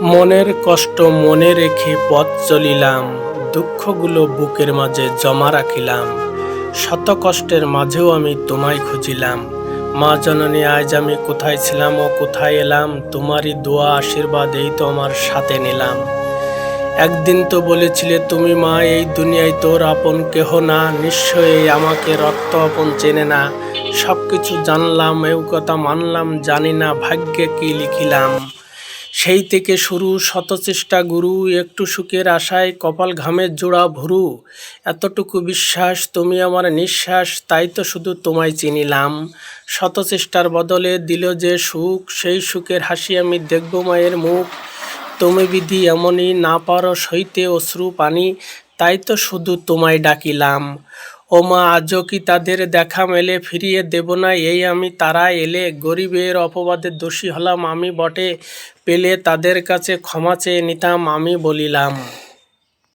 মনের কষ্ট মনে রেখে পথ চলিলাম, দুঃখগুলো বুকের মাঝে জমা রাখিলাম। শত কষ্টের মাঝেও আমি তোমায় খুঁজিলাম। মা জননী, আজ আমি কোথায় ছিলাম ও কোথায় এলাম, তোমারই দোয়া আশীর্বাদ এই তো আমার সাথে নিলাম। একদিন তো বলেছিলে তুমি মা, এই দুনিয়ায় তোর আপন কেহ না, নিশ্চয়ই আমাকে রক্ত আপন চেনে না। সবকিছু জানলাম, এও কথা মানলাম, জানি না ভাগ্যে কি লিখিলাম। সেই থেকে শুরু শত চেষ্টা গুরু, একটু সুখের আশায় কপাল ঘামের জোড়া ভুরু। এতটুকু বিশ্বাস তুমি আমার নিঃশ্বাস, তাই তো শুধু তোমায় চিনিলাম। শত চেষ্টার বদলে দিল যে সুখ, সেই সুখের হাসি আমি দেখব মায়ের মুখ। তুমি বিধি এমনই না পারো সইতে অশ্রু পানি, তাই তো শুধু তোমায় ডাকিলাম। ও মা, আজও কি তাদের দেখা মেলে, ফিরিয়ে দেব না এই আমি তারা এলে। গরিবের অপবাদে দোষী হলাম আমি বটে, পেলে তাদের কাছে ক্ষমা চেয়ে নিতাম আমি বলিলাম।